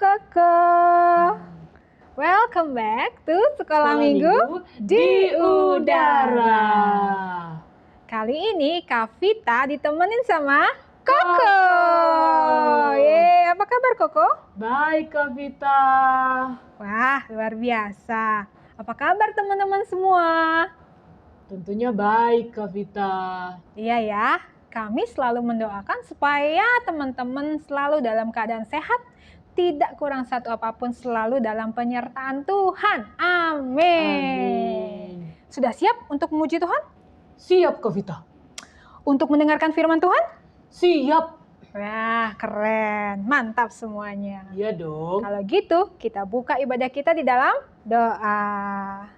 Koko. Welcome back to Sekolah Minggu di Udara. Kali ini Kak Vita ditemenin sama Koko. Yeay, apa kabar Koko? Baik Kak Vita. Wah, luar biasa. Apa kabar teman-teman semua? Tentunya baik Kak Vita. Iya ya, kami selalu mendoakan supaya teman-teman selalu dalam keadaan sehat, tidak kurang satu apapun, selalu dalam penyertaan Tuhan. Amin. Sudah siap untuk memuji Tuhan? Siap Kak Vita. Untuk mendengarkan firman Tuhan? Siap. Wah, keren. Mantap semuanya. Iya dong. Kalau gitu, kita buka ibadah kita di dalam doa.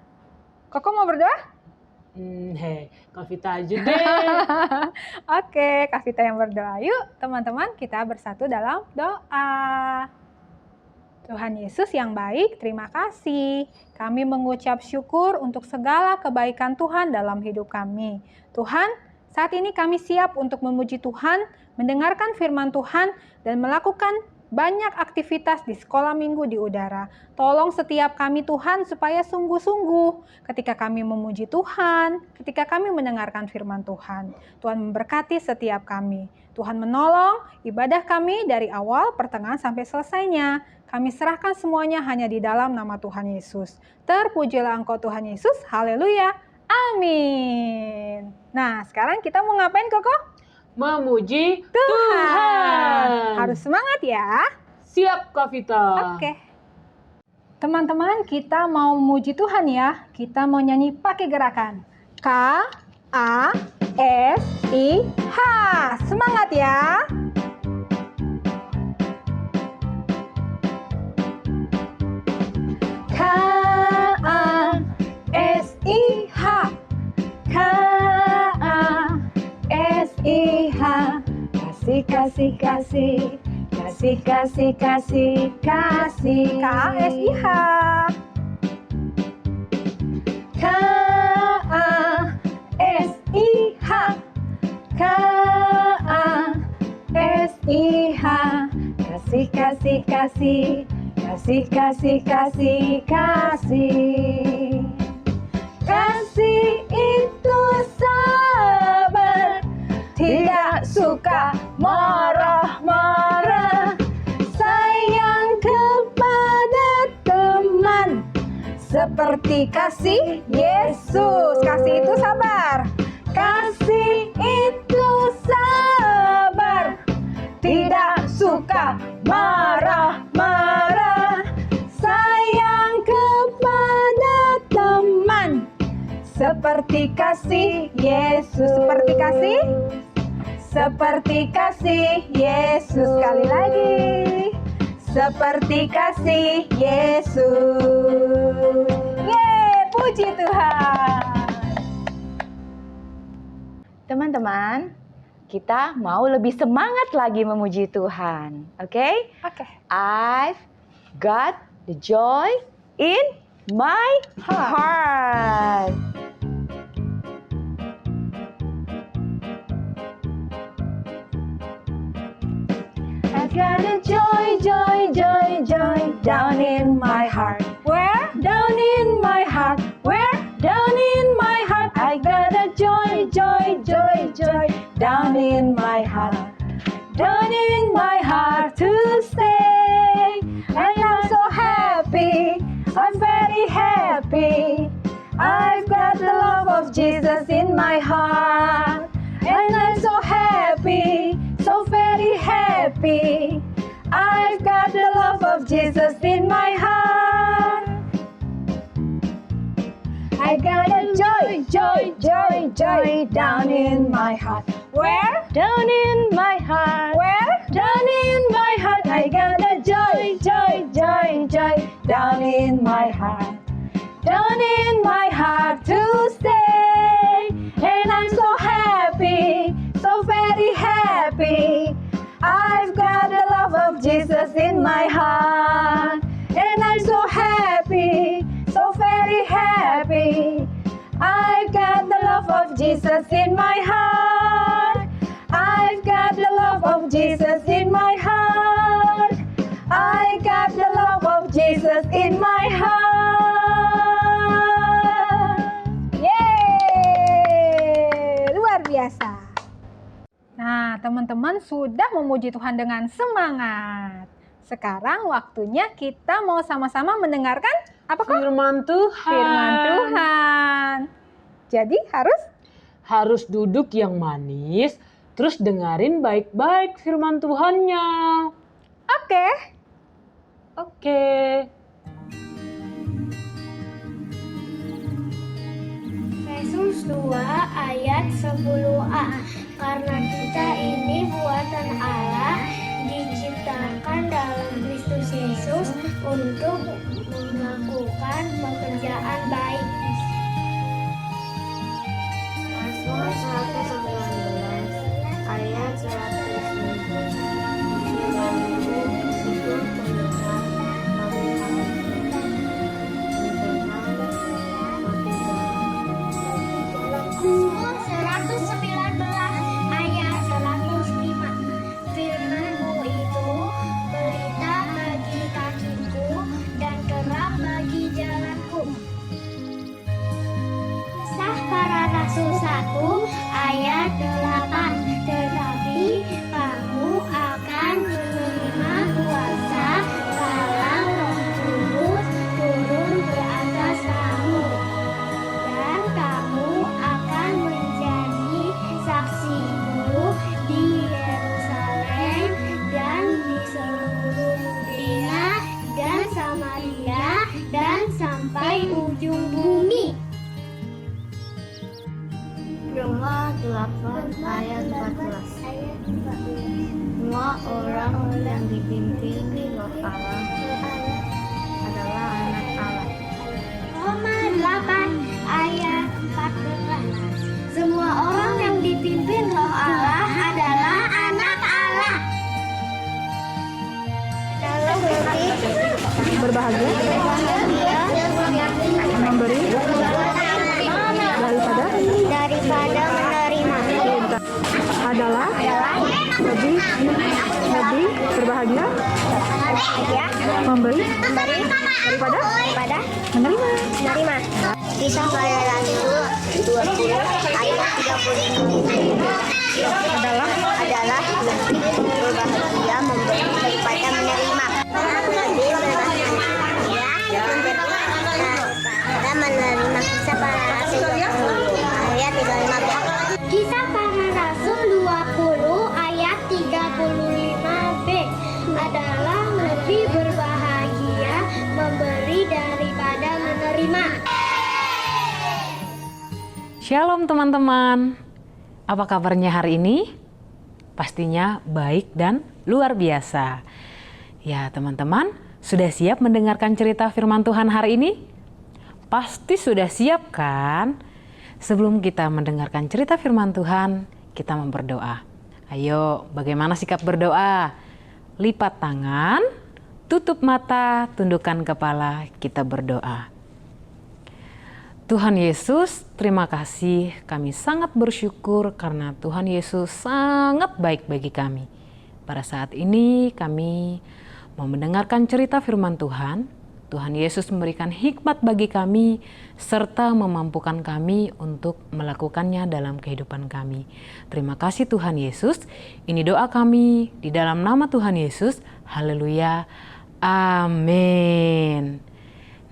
Koko mau berdoa? Kak Vita aja deh. Oke, Kak Vita yang berdoa. Yuk teman-teman, kita bersatu dalam doa. Tuhan Yesus yang baik, terima kasih. Kami mengucap syukur untuk segala kebaikan Tuhan dalam hidup kami. Tuhan, saat ini kami siap untuk memuji Tuhan, mendengarkan firman Tuhan, dan melakukan banyak aktivitas di sekolah minggu di udara. Tolong setiap kami Tuhan supaya sungguh-sungguh ketika kami memuji Tuhan, ketika kami mendengarkan firman Tuhan. Tuhan memberkati setiap kami. Tuhan menolong ibadah kami dari awal, pertengahan sampai selesainya. Kami serahkan semuanya hanya di dalam nama Tuhan Yesus. Terpujilah Engkau Tuhan Yesus. Haleluya. Amin. Nah, sekarang kita mau ngapain Koko? Memuji Tuhan. Harus semangat ya. Siap Kak Vita. Oke. Teman-teman, kita mau memuji Tuhan ya. Kita mau nyanyi pakai gerakan K, A, S, I, H. Semangat ya. K, A, S, I, H. K, A, S, I, H. Kasih, kasih, kasih. Kasih, kasih, kasih, kasih. K, A, S, I, H. K, A, S, I, H. K, A, S, I, H. Kasih, kasih, kasih. Kasih, kasih, kasih, kasih. Kasih itu sabar, tidak suka marah-marah, sayang kepada teman, seperti kasih Yesus. Kasih itu sabar. Kasih itu sabar, tidak suka marah-marah, sayang kepada teman, seperti kasih Yesus. Seperti kasih? Seperti kasih Yesus. Sekali lagi. Seperti kasih Yesus. Yeay, puji Tuhan. Teman-teman, kita mau lebih semangat lagi memuji Tuhan. Oke? Oke. I've got the joy in my heart. I've got a joy, joy, joy, joy down in my heart. Where? Down in my heart. Where? Down in my heart. I got a joy, joy, joy, joy down in my heart. Down in my heart to stay. And I'm so happy. I'm very happy. I've got the love of Jesus in my heart. And I'm so happy. So very happy. I've got the love of Jesus in my heart. I got a joy, joy, joy, joy down in my heart. Where? Down in my heart. Where? Down in my heart. I got a joy, joy, joy, joy down in my heart. Down in my heart to stay. And I'm so happy, so very happy. I've got the love of Jesus in my heart. And I'm so happy, so very happy. I've got the love of Jesus in my heart. I've got the love of Jesus in my heart. I I got the love of Jesus in my heart. Yeay, luar biasa. Nah, teman-teman sudah memuji Tuhan dengan semangat. Sekarang waktunya kita mau sama-sama mendengarkan apa kok? Firman Tuhan. Firman Tuhan. Jadi Harus duduk yang manis, terus dengerin baik-baik firman Tuhannya. oke. Oke. Efesus 2 ayat 10a. Karena kita ini buatan Allah, diciptakan dalam Kristus Yesus untuk melakukan pekerjaan baik. Mazmur 119 ayat 109. Mazmur 119 ayat 105. Firman-Mu itu berita bagi kakiku dan terang bagi jalanku. Kisah Para Rasul 1 ayat 8. Tetapi kamu akan menerima kuasa kalau Roh Kudus turun ke atas kamu, dan kamu akan menjadi saksiku di Yerusalem dan di seluruh Yudea dan Samaria dan sampai ujung bumi. Roma 8 ayat 14. Semua orang yang dipimpin Roh Allah adalah anak Allah. Roma 8 ayat 14. Semua orang yang dipimpin Roh Allah adalah anak Allah. Kalau Berbahagia memberi daripada menerima adalah lebih berbahagia memberi daripada menerima. Kisah Para Rasul 20 ayat 35 adalah lebih berbahagia memberi daripada menerima. Lebih berbahagia dan menerima. Kisah Para Rasul 20 ayat 35. Kisah Para Rasul 20 ayat 35b adalah lebih berbahagia memberi daripada menerima. Shalom teman-teman. Apa kabarnya hari ini? Pastinya baik dan luar biasa. Ya teman-teman, sudah siap mendengarkan cerita firman Tuhan hari ini? Pasti sudah siap kan? Sebelum kita mendengarkan cerita firman Tuhan, kita berdoa. Ayo, bagaimana sikap berdoa? Lipat tangan, tutup mata, tundukkan kepala, kita berdoa. Tuhan Yesus, terima kasih. Kami sangat bersyukur karena Tuhan Yesus sangat baik bagi kami. Pada saat ini kami mau mendengarkan cerita firman Tuhan. Tuhan Yesus memberikan hikmat bagi kami serta memampukan kami untuk melakukannya dalam kehidupan kami. Terima kasih Tuhan Yesus. Ini doa kami di dalam nama Tuhan Yesus. Haleluya. Amin.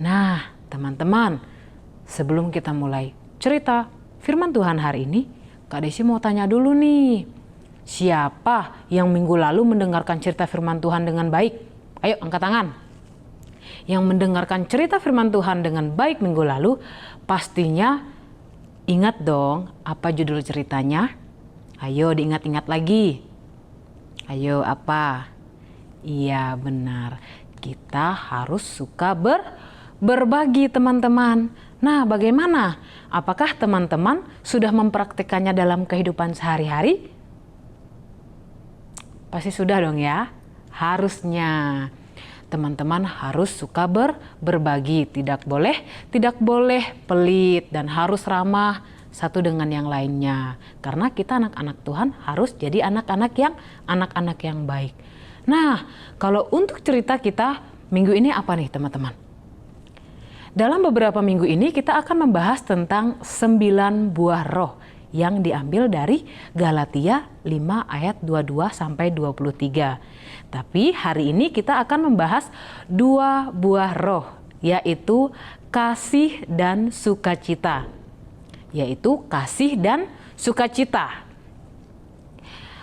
Nah, teman-teman, sebelum kita mulai cerita firman Tuhan hari ini, Kak Desi mau tanya dulu nih. Siapa yang minggu lalu mendengarkan cerita firman Tuhan dengan baik? Ayo angkat tangan. Yang mendengarkan cerita firman Tuhan dengan baik minggu lalu, pastinya ingat dong apa judul ceritanya? Ayo diingat-ingat lagi. Ayo apa? Iya benar, kita harus suka berbagi teman-teman. Nah bagaimana? Apakah teman-teman sudah mempraktikannya dalam kehidupan sehari-hari? Pasti sudah dong ya, harusnya. Teman-teman harus suka berbagi, tidak boleh pelit dan harus ramah satu dengan yang lainnya. Karena kita anak-anak Tuhan harus jadi anak-anak yang baik. Nah, kalau untuk cerita kita minggu ini apa nih teman-teman? Dalam beberapa minggu ini kita akan membahas tentang 9 buah roh yang diambil dari Galatia 5 ayat 22 sampai 23. Tapi hari ini kita akan membahas 2 buah roh, yaitu kasih dan sukacita. Yaitu kasih dan sukacita.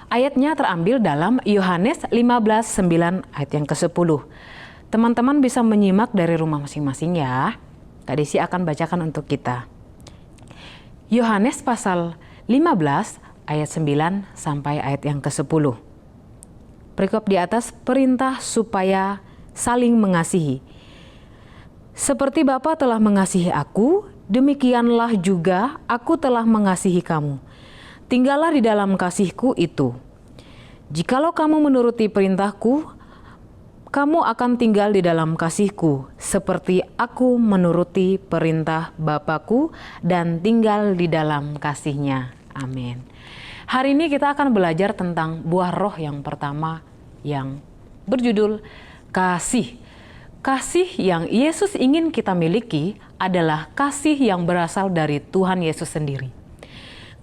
Ayatnya terambil dalam Yohanes 15:9 ayat yang ke-10. Teman-teman bisa menyimak dari rumah masing-masing ya. Kak Desi akan bacakan untuk kita. Yohanes pasal 15 ayat 9 sampai ayat yang ke-10. Perikop di atas perintah supaya saling mengasihi. Seperti Bapa telah mengasihi aku, demikianlah juga aku telah mengasihi kamu. Tinggallah di dalam kasihku itu. Jikalau kamu menuruti perintahku, kamu akan tinggal di dalam kasihku, seperti aku menuruti perintah Bapakku dan tinggal di dalam kasihnya. Amin. Hari ini kita akan belajar tentang buah roh yang pertama yang berjudul kasih. Kasih yang Yesus ingin kita miliki adalah kasih yang berasal dari Tuhan Yesus sendiri.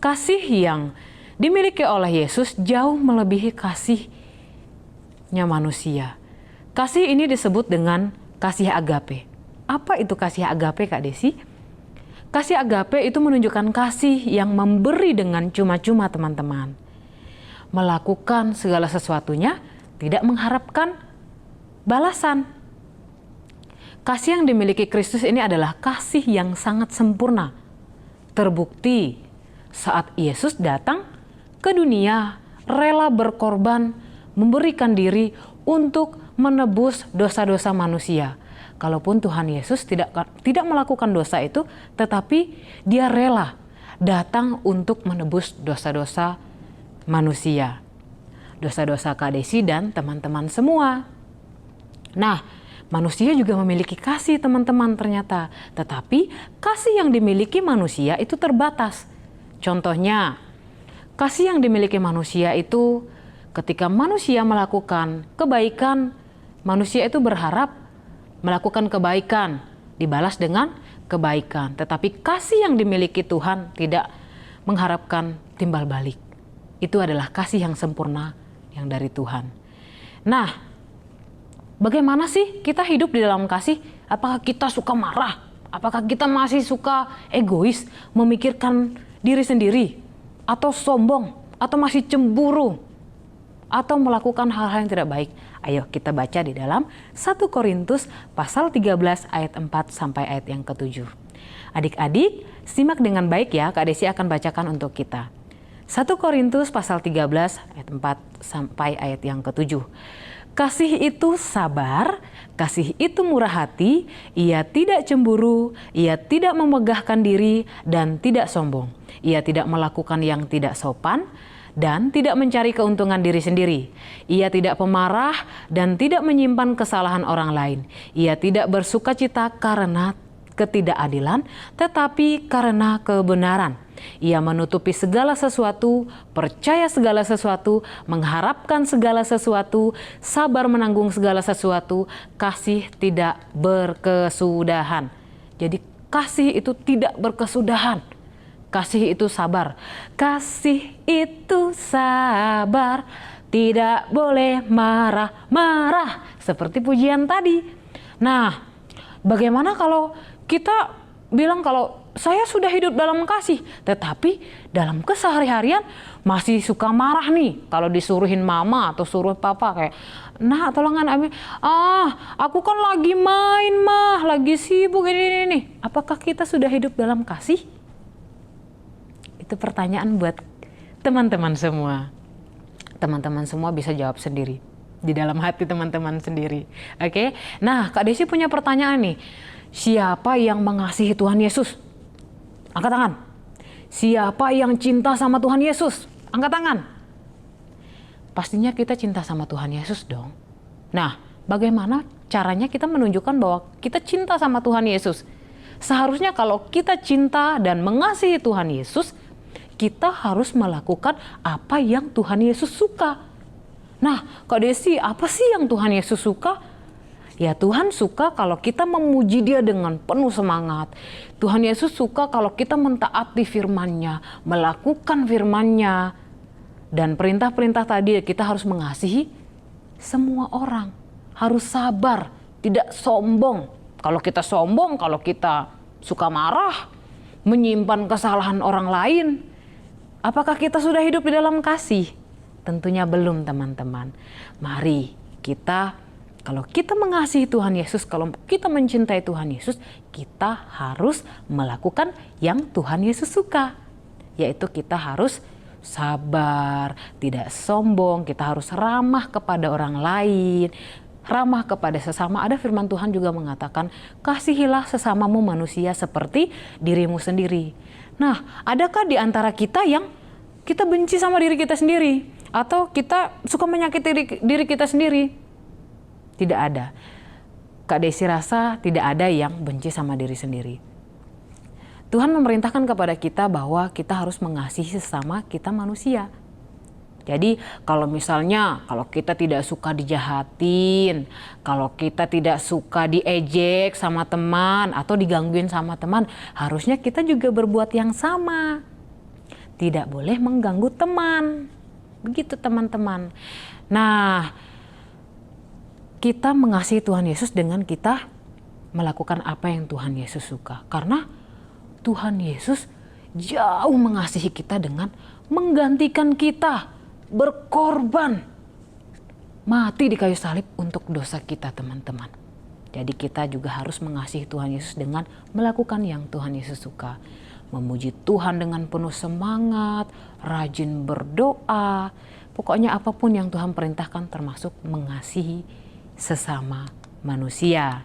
Kasih yang dimiliki oleh Yesus jauh melebihi kasihnya manusia. Kasih ini disebut dengan kasih agape. Apa itu kasih agape, Kak Desi? Kasih agape itu menunjukkan kasih yang memberi dengan cuma-cuma, teman-teman. Melakukan segala sesuatunya, tidak mengharapkan balasan. Kasih yang dimiliki Kristus ini adalah kasih yang sangat sempurna. Terbukti saat Yesus datang ke dunia, rela berkorban, memberikan diri untuk menebus dosa-dosa manusia. Kalaupun Tuhan Yesus tidak melakukan dosa itu, tetapi dia rela datang untuk menebus dosa-dosa manusia. Dosa-dosa Kak Desi dan teman-teman semua. Nah, manusia juga memiliki kasih, teman-teman, ternyata. Tetapi kasih yang dimiliki manusia itu terbatas. Contohnya, kasih yang dimiliki manusia itu ketika manusia melakukan kebaikan, manusia itu berharap melakukan kebaikan, dibalas dengan kebaikan. Tetapi kasih yang dimiliki Tuhan tidak mengharapkan timbal balik. Itu adalah kasih yang sempurna yang dari Tuhan. Nah, bagaimana sih kita hidup di dalam kasih? Apakah kita suka marah? Apakah kita masih suka egois, memikirkan diri sendiri? Atau sombong? Atau masih cemburu? Atau melakukan hal-hal yang tidak baik? Ayo kita baca di dalam 1 Korintus pasal 13 ayat 4 sampai ayat yang ke-7. Adik-adik, simak dengan baik ya, Kak Desi akan bacakan untuk kita. 1 Korintus pasal 13 ayat 4 sampai ayat yang ke-7. Kasih itu sabar, kasih itu murah hati, ia tidak cemburu, ia tidak memegahkan diri dan tidak sombong. Ia tidak melakukan yang tidak sopan dan tidak mencari keuntungan diri sendiri. Ia tidak pemarah dan tidak menyimpan kesalahan orang lain. Ia tidak bersukacita karena ketidakadilan, tetapi karena kebenaran. Ia menutupi segala sesuatu, percaya segala sesuatu, mengharapkan segala sesuatu, sabar menanggung segala sesuatu, kasih tidak berkesudahan. Jadi kasih itu tidak berkesudahan. Kasih itu sabar. Kasih itu sabar, tidak boleh marah-marah. Seperti pujian tadi. Nah, bagaimana kalau kita bilang kalau saya sudah hidup dalam kasih, tetapi dalam kesehari-harian masih suka marah nih. Kalau disuruhin mama atau suruh papa kayak, nah tolongan Abi, aku kan lagi main mah, lagi sibuk ini. Apakah kita sudah hidup dalam kasih? Itu pertanyaan buat teman-teman semua. Teman-teman semua bisa jawab sendiri. Di dalam hati teman-teman sendiri. Oke? Nah, Kak Desi punya pertanyaan nih. Siapa yang mengasihi Tuhan Yesus? Angkat tangan. Siapa yang cinta sama Tuhan Yesus? Angkat tangan. Pastinya kita cinta sama Tuhan Yesus dong. Nah, bagaimana caranya kita menunjukkan bahwa kita cinta sama Tuhan Yesus? Seharusnya kalau kita cinta dan mengasihi Tuhan Yesus, kita harus melakukan apa yang Tuhan Yesus suka. Nah, Kak Desi, apa sih yang Tuhan Yesus suka? Ya, Tuhan suka kalau kita memuji Dia dengan penuh semangat. Tuhan Yesus suka kalau kita mentaati firman-Nya, melakukan firman-Nya. Dan perintah-perintah tadi, kita harus mengasihi semua orang. Harus sabar, tidak sombong. Kalau kita sombong, kalau kita suka marah, menyimpan kesalahan orang lain, apakah kita sudah hidup di dalam kasih? Tentunya belum, teman-teman. Mari kita, kalau kita mengasihi Tuhan Yesus, kalau kita mencintai Tuhan Yesus, kita harus melakukan yang Tuhan Yesus suka. Yaitu kita harus sabar, tidak sombong, kita harus ramah kepada orang lain, ramah kepada sesama. Ada firman Tuhan juga mengatakan, kasihilah sesamamu manusia seperti dirimu sendiri. Nah, adakah di antara kita yang kita benci sama diri kita sendiri? Atau kita suka menyakiti diri kita sendiri? Tidak ada. Kak Desi rasa tidak ada yang benci sama diri sendiri. Tuhan memerintahkan kepada kita bahwa kita harus mengasihi sesama kita manusia. Jadi kalau misalnya, kalau kita tidak suka dijahatin, kalau kita tidak suka diejek sama teman atau digangguin sama teman, harusnya kita juga berbuat yang sama. Tidak boleh mengganggu teman. Begitu teman-teman. Nah, kita mengasihi Tuhan Yesus dengan kita melakukan apa yang Tuhan Yesus suka. Karena Tuhan Yesus jauh mengasihi kita dengan menggantikan kita, berkorban, mati di kayu salib untuk dosa kita, teman-teman. Jadi kita juga harus mengasihi Tuhan Yesus dengan melakukan yang Tuhan Yesus suka. Memuji Tuhan dengan penuh semangat, rajin berdoa, pokoknya apapun yang Tuhan perintahkan, termasuk mengasihi sesama manusia.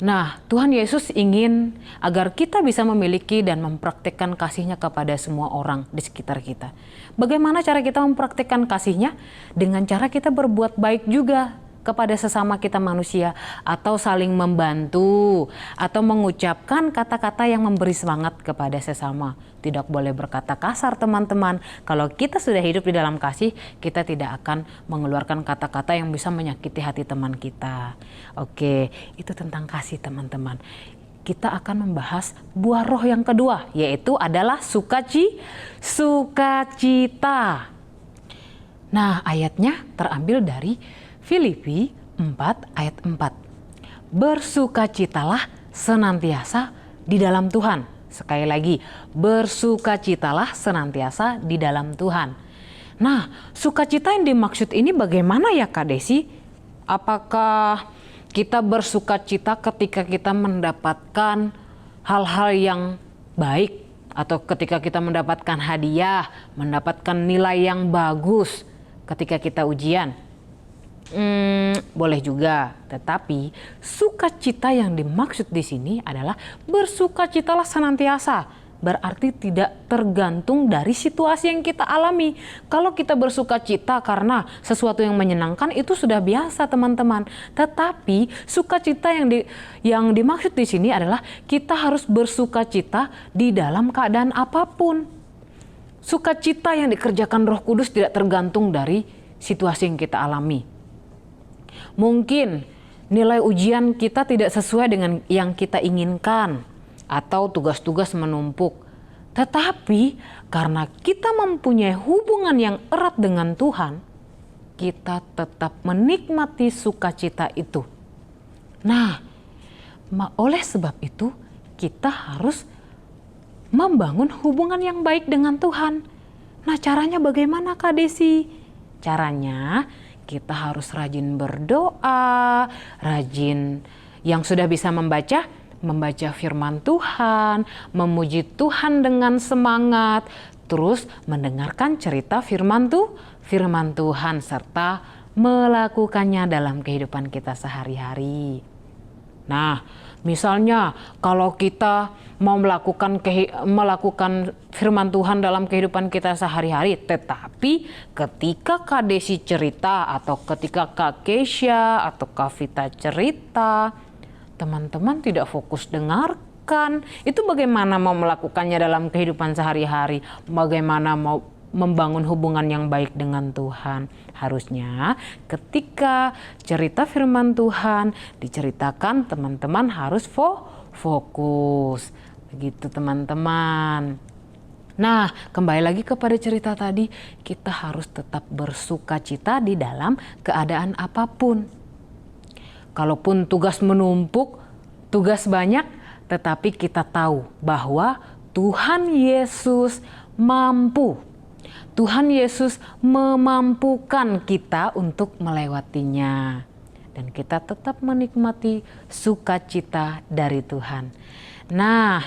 Nah, Tuhan Yesus ingin agar kita bisa memiliki dan mempraktikkan kasih-Nya kepada semua orang di sekitar kita. Bagaimana cara kita mempraktikkan kasih-Nya? Dengan cara kita berbuat baik juga kepada sesama kita manusia, atau saling membantu, atau mengucapkan kata-kata yang memberi semangat kepada sesama. Tidak boleh berkata kasar, teman-teman. Kalau kita sudah hidup di dalam kasih, kita tidak akan mengeluarkan kata-kata yang bisa menyakiti hati teman kita. Oke, itu tentang kasih, teman-teman. Kita akan membahas buah roh yang kedua, yaitu adalah sukacita. Nah, ayatnya terambil dari Filipi 4 ayat 4. Bersukacitalah senantiasa di dalam Tuhan. Sekali lagi, bersukacitalah senantiasa di dalam Tuhan. Nah, sukacita yang dimaksud ini bagaimana ya Kak Desi? Apakah kita bersukacita ketika kita mendapatkan hal-hal yang baik, atau ketika kita mendapatkan hadiah, mendapatkan nilai yang bagus ketika kita ujian? Boleh juga, tetapi sukacita yang dimaksud di sini adalah bersukacitalah senantiasa. Berarti tidak tergantung dari situasi yang kita alami. Kalau kita bersukacita karena sesuatu yang menyenangkan, itu sudah biasa, teman-teman. Tetapi sukacita yang dimaksud di sini adalah kita harus bersukacita di dalam keadaan apapun. Sukacita yang dikerjakan Roh Kudus tidak tergantung dari situasi yang kita alami. Mungkin nilai ujian kita tidak sesuai dengan yang kita inginkan, atau tugas-tugas menumpuk. Tetapi karena kita mempunyai hubungan yang erat dengan Tuhan, kita tetap menikmati sukacita itu. Nah, oleh sebab itu kita harus membangun hubungan yang baik dengan Tuhan. Nah, caranya bagaimana Kak Desi? Caranya kita harus rajin berdoa, rajin yang sudah bisa membaca firman Tuhan, memuji Tuhan dengan semangat, terus mendengarkan cerita firman Tuhan serta melakukannya dalam kehidupan kita sehari-hari. Nah, misalnya kalau kita mau melakukan firman Tuhan dalam kehidupan kita sehari-hari, tetapi ketika Kak Desi cerita, atau ketika Kak Keisha atau Kak Vita cerita, teman-teman tidak fokus dengarkan, itu bagaimana mau melakukannya dalam kehidupan sehari-hari? Bagaimana mau membangun hubungan yang baik dengan Tuhan. Harusnya ketika cerita firman Tuhan diceritakan, teman-teman harus fokus. Begitu teman-teman. Nah, kembali lagi kepada cerita tadi, kita harus tetap bersukacita di dalam keadaan apapun. Kalaupun tugas menumpuk, tugas banyak, tetapi kita tahu bahwa Tuhan Yesus mampu. Tuhan Yesus memampukan kita untuk melewatinya. Dan kita tetap menikmati sukacita dari Tuhan. Nah,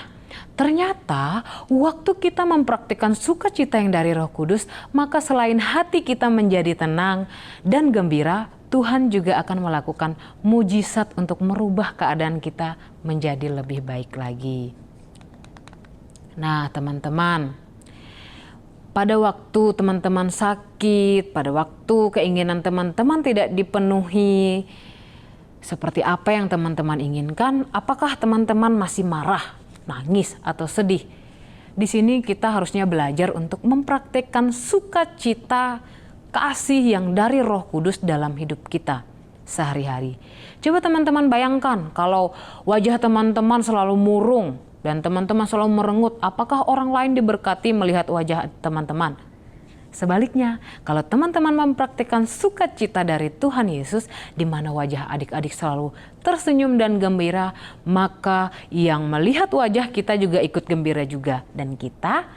ternyata waktu kita mempraktikkan sukacita yang dari Roh Kudus, maka selain hati kita menjadi tenang dan gembira, Tuhan juga akan melakukan mujizat untuk merubah keadaan kita menjadi lebih baik lagi. Nah, teman-teman, pada waktu teman-teman sakit, pada waktu keinginan teman-teman tidak dipenuhi seperti apa yang teman-teman inginkan, apakah teman-teman masih marah, nangis, atau sedih? Di sini kita harusnya belajar untuk mempraktikkan sukacita, kasih yang dari Roh Kudus dalam hidup kita sehari-hari. Coba teman-teman bayangkan kalau wajah teman-teman selalu murung dan teman-teman selalu merengut, apakah orang lain diberkati melihat wajah teman-teman? Sebaliknya, kalau teman-teman mempraktikkan sukacita dari Tuhan Yesus, di mana wajah adik-adik selalu tersenyum dan gembira, maka yang melihat wajah kita juga ikut gembira juga. Dan kita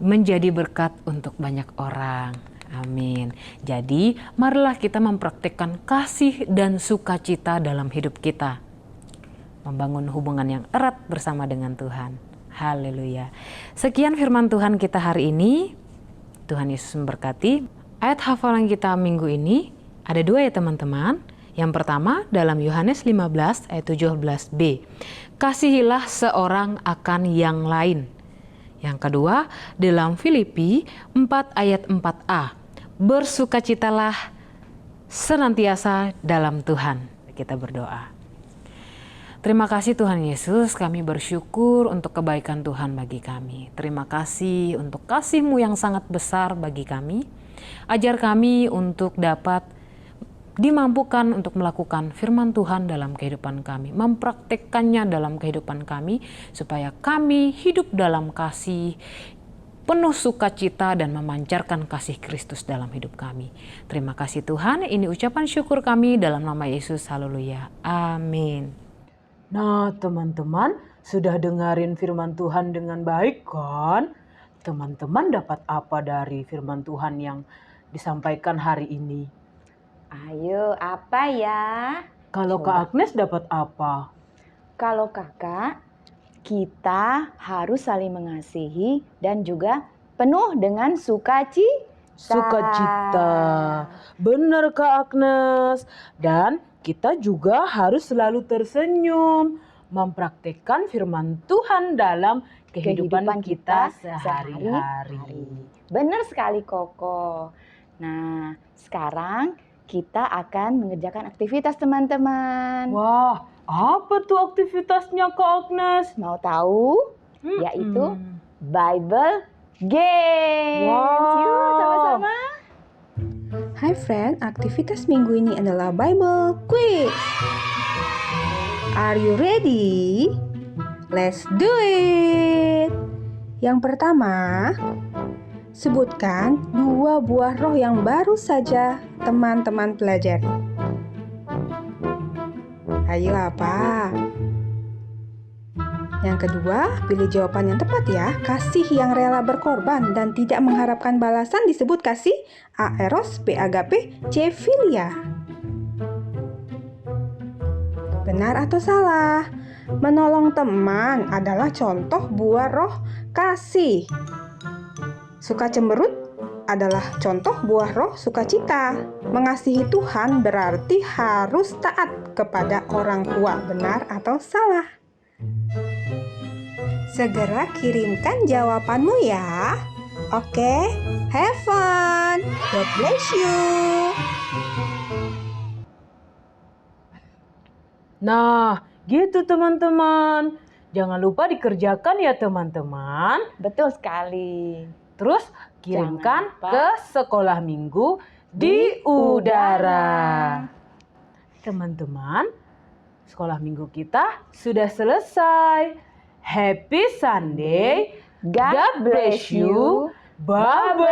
menjadi berkat untuk banyak orang. Amin. Jadi, marilah kita mempraktikkan kasih dan sukacita dalam hidup kita. Membangun hubungan yang erat bersama dengan Tuhan. Haleluya. Sekian firman Tuhan kita hari ini. Tuhan Yesus memberkati. Ayat hafalan kita minggu ini ada 2 ya teman-teman. Yang pertama dalam Yohanes 15 ayat 17b. Kasihilah seorang akan yang lain. Yang kedua dalam Filipi 4 ayat 4a. Bersukacitalah senantiasa dalam Tuhan. Kita berdoa. Terima kasih Tuhan Yesus, kami bersyukur untuk kebaikan Tuhan bagi kami. Terima kasih untuk kasih-Mu yang sangat besar bagi kami. Ajar kami untuk dapat dimampukan untuk melakukan firman Tuhan dalam kehidupan kami. Mempraktikkannya dalam kehidupan kami, supaya kami hidup dalam kasih, penuh sukacita dan memancarkan kasih Kristus dalam hidup kami. Terima kasih Tuhan, ini ucapan syukur kami dalam nama Yesus. Haleluya. Amin. Nah, teman-teman sudah dengerin firman Tuhan dengan baik kan? Teman-teman dapat apa dari firman Tuhan yang disampaikan hari ini? Ayo, apa ya? Kalau Coba. Kak Agnes dapat apa? Kalau kakak, kita harus saling mengasihi dan juga penuh dengan Sukacita. Benar Kak Agnes. Dan kita juga harus selalu tersenyum, mempraktikkan firman Tuhan dalam kehidupan kita sehari-hari. Benar sekali Koko. Nah, sekarang kita akan mengerjakan aktivitas teman-teman. Wah, apa tuh aktivitasnya Kak Agnes? Mau tahu? Yaitu Bible Games. Wow. Yuk, sama-sama. Hai friend, aktivitas minggu ini adalah Bible Quiz. Are you ready? Let's do it. Yang pertama, sebutkan 2 buah roh yang baru saja teman-teman pelajari. Ayo apa? Yang kedua, pilih jawaban yang tepat ya. Kasih yang rela berkorban dan tidak mengharapkan balasan disebut kasih. A. Eros, B. Agape, C. Philia. Benar atau salah? Menolong teman adalah contoh buah roh kasih. Suka cemberut adalah contoh buah roh sukacita. Mengasihi Tuhan berarti harus taat kepada orang tua. Benar atau salah? Segera kirimkan jawabanmu ya. Oke, have fun. God bless you. Nah, gitu teman-teman. Jangan lupa dikerjakan ya teman-teman. Betul sekali. Terus kirimkan ke sekolah minggu di udara. Teman-teman, sekolah minggu kita sudah selesai. Happy Sunday. God bless you. Bye-bye.